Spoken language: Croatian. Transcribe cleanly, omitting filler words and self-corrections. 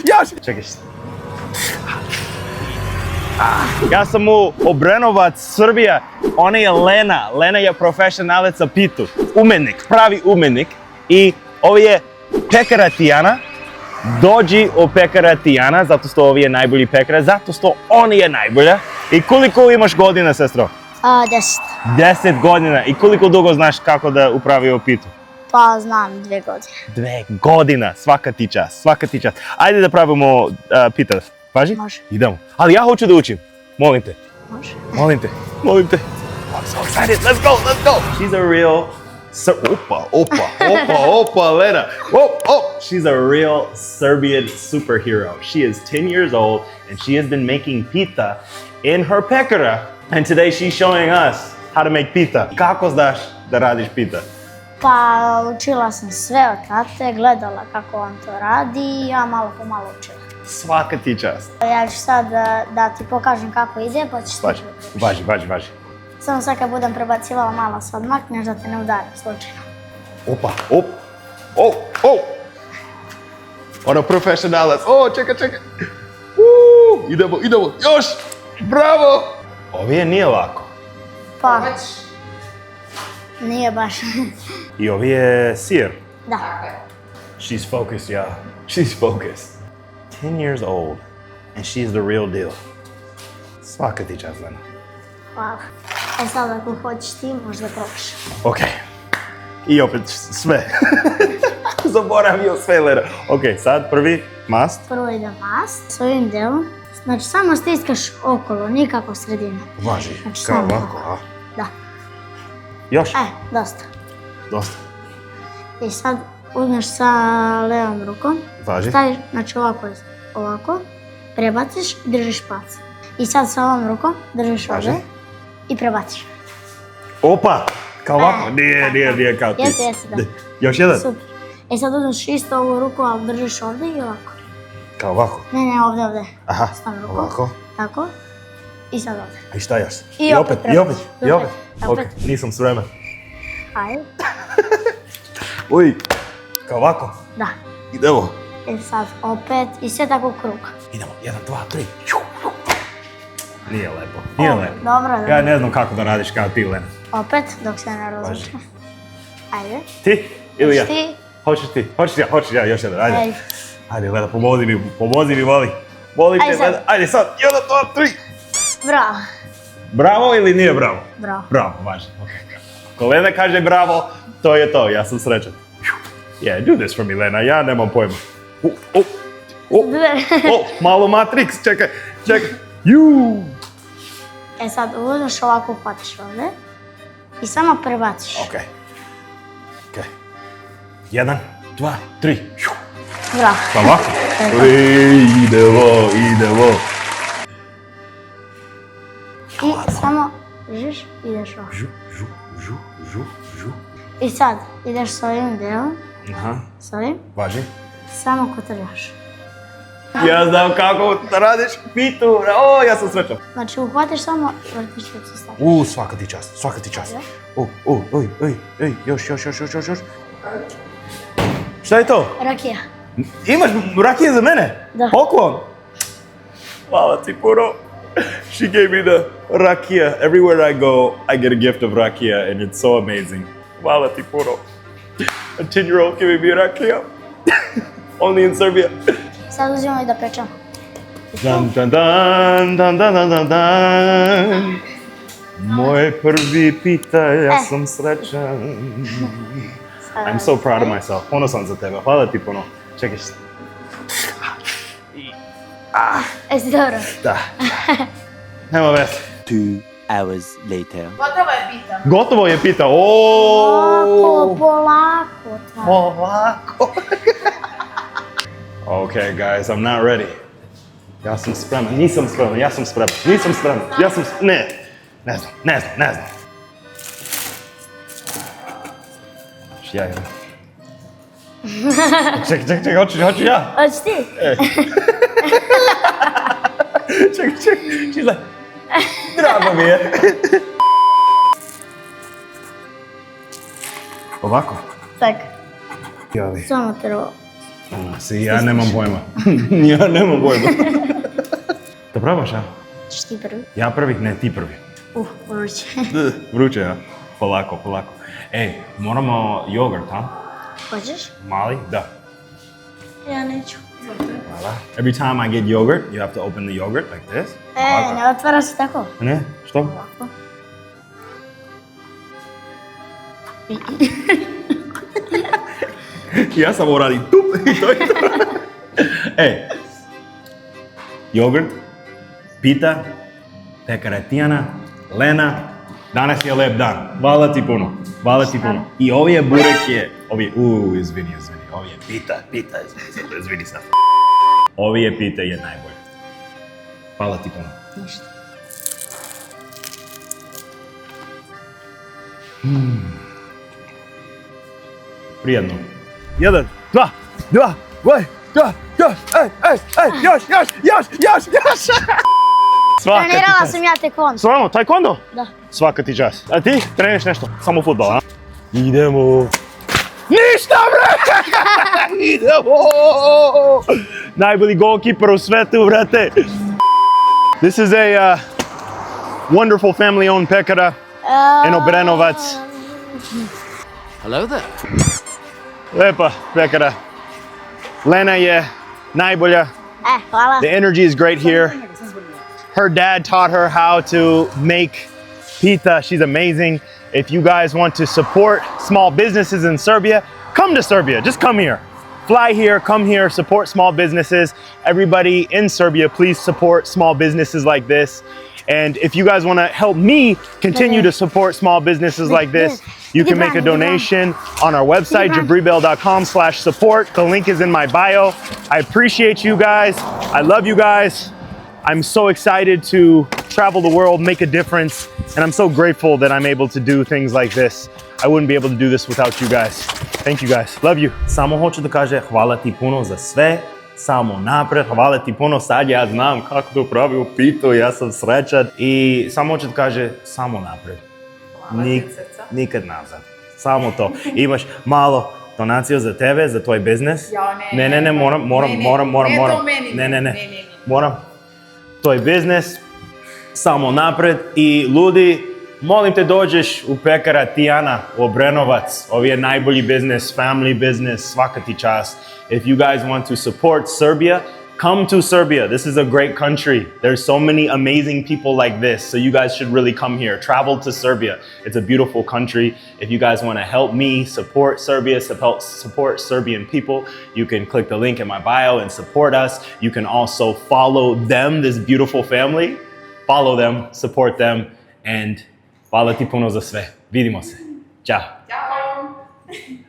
Još! Čekaj. Ja sam u Obrenovac, Srbija. Ona je Lena. Lena je profesionalica pitu. Umetnik, pravi umetnik. I ovo je pekara Tijana. Dođi u pekara Tijana, zato što ovo je najbolji pekara, zato što on je najbolja. I koliko imaš godina, sestro? 10. 10 godina. I koliko dugo znaš kako da upravi o pitu? Pa znam, 2 godine. 2 godina, svaka ti čast, svaka ti čast. Ajde da pravimo pita. Važi? Može. Idemo. Ali ja hoću da učim. Molim te. Može. Molim te. Molim te. I'm so excited. Let's go, let's go. She's a real... Opa, Lena. She's a real Serbian superhero. She is 10 years old and she has been making pita in her pekara. And today she's showing us how to make pita. Kako znaš da radiš pita? Pa učila sam sve od tate, gledala kako on to radi i ja malo po malo učila. Svaka ti čast. Ja ću sad da ti pokažem kako ide, pa ćeš ti Važi. Samo sad kad budem prebacivala malo se odmakneš da te ne udarim slučajno. Opa. Ono profesionalac. Čekaj. Idemo. Još. Bravo. Ovo nije lako. Pa, nije baš. I ovo je sir. Da. She's focused, yeah. She's focused. 10 years old, and she's the real deal. Svaka ti čast, Lena. Hvala. Sad ako hoćeš ti, možda probaš. Ok. I opet sve. Zaboravio sve, Lena. Ok, sad prvi mast. Prvo ide mast s ovim delom. Znači samo stiskaš okolo, nikako sredinu. Važi, Znači, kao samo ovako, a? Da. Još? Dosta. Dosta. I sad uzmeš sa levom rukom. Važi. Staviš, znači ovako, prebaciš i držiš pac. I sad sa ovom rukom držiš ovdje i prebaciš. Opa! Kao ovako? Nije kao ti. Jeste, da. Još jedan? Super. E sad uzmeš isto ovu ruku, ali držiš ovdje i ovako. Kao ovako? Ne, ovdje. Aha, Stavi ruku. ovako. Tako. I sad ovdje. I šta još? I opet. Ok, nisam spreman. Ajde. Uj, kao ovako? Da. Idemo. E sad opet i sve tako u krug. Idemo, 1, 2, 3. Nije lepo. Dobro. Ja ne znam kako da radiš kao ti, Lena. Opet, dok se ne različne. Ajde. Ti ili ja? Ti. Hoćeš ti? Hoćeš ja, još jedan, ajde. Ajde. Ajde, Lena, pomozi mi, voli. Voli te, Lena. Ajde sad, 1, 2, 3. Bravo. Bravo ili nije bravo? Bravo. Bravo, važno. Ako Lena kaže bravo, to je to, ja sam srećan. Yeah, do this for me, Lena, ja nemam pojma. Malo Matrix, čekaj. E sad uzmeš ovako, upatiš ovdje i samo prebaciš. Ok. 1, 2, 3. Bravo. Pa ovako? Idemo. I samo držiš, ideš ovako. Žu. I sad ideš s ovim delom. Aha. S ovim. Važi. Samo kotrljaš. Ja znam kako da radiš pitu. Ja sam srećan. Znači uhvatiš samo, vrtiš i se staviš. Svaka ti čast. Još. Šta je to? Rakija. Imaš rakije za mene? Da. Poklon? Hvala ti puno. She gave me the rakia. Everywhere I go, I get a gift of rakia and it's so amazing. Hvala ti puno. A 10-year-old giving me rakia. Only in Serbia. Sad uzimamo i da pečemo. Dan. Moje prvi pita, ja sam srećan. I'm so proud of myself. Puno sam za tebe. Hvala ti puno. Čekaj. Jesi dobro? Da. Nema veze. 2 hours later. Gotovo je pita. Polako. Okay, guys, I'm not ready. Ja sam spreman. Nisam spreman. Ja sam spreman. Ne znam. Ja idem. Čekaj, hoću ja. Hoćeš ti? Čekaj. She's like, drago mi je. Ovako. Tak, Ali, samo treba. ja nemam pojma. Ja nemam pojma. To probaš, a? Ćeš ti prvi? Ja prvi? Ne, ti prvi. Vruće. Vruće, ja? Polako. Ej, moramo jogurt, a? Hoćeš? Mali? Da. Ja neću. Hvala. Every time I get yogurt, you have to open the yogurt like this. Ne otvara se tako. Ne? Što? Ovako. Ja sam uradim tup i to je to. Ej, jogurt, pita, pekara Tijana, Lena, danas je lep dan. Hvala ti puno. I ovo je burek je, izvini, ovo je pita, izvini sad. Ovo je pita je najbolje. Hvala ti puno. Ništa. Prijatno. 1, 2, još! Svaka ti Trenirala čast. sam ja taekwondo. Stvarno, taekwondo? Da. Svaka ti čast. A ti treniraš nešto? Samo fudbal, a? Idemo. Ništa, bre! Idemo! Najbolji golkiper u svetu, brate. This is a wonderful family-owned pekara in Obrenovac. Hello there. Lepa pekara. Lena je najbolja. Hvala. The energy is great here. Her dad taught her how to make pita. She's amazing. If you guys want to support small businesses in Serbia, come to Serbia. Just come here. Fly here, come here, support small businesses. Everybody in Serbia, please support small businesses like this. And if you guys want to help me continue to support small businesses like this, you can make a donation on our website, jibribel.com/support. The link is in my bio. I appreciate you guys. I love you guys. I'm so excited to travel the world, make a difference, and I'm so grateful that I'm able to do things like this. I wouldn't be able to do this without you guys. Thank you guys. Love you. Samo hoću da kaže hvala ti puno za sve. Samo napred, hvala ti puno, sad ja znam kako to pravi u pitu, ja sam srećan. I samo hoću da kaže samo napred. Nikad nazad. Samo to. Imaš malo donaciju za tebe, za tvoj biznis. Ne, moram. Moram. To je biznis, samo napred i ljudi, molim te dođeš u pekara Tijana u Obrenovac. Ovo je najbolji biznis, family business, svaka ti čast. If you guys want to support Serbia, come to Serbia. This is a great country. There's so many amazing people like this, so you guys should really come here. Travel to Serbia. It's a beautiful country. If you guys want to help me support Serbia, support Serbian people, you can click the link in my bio and support us. You can also follow them, this beautiful family. Follow them, support them, and hvala ti puno za sve. Vidimo se. Ćao. Ćao!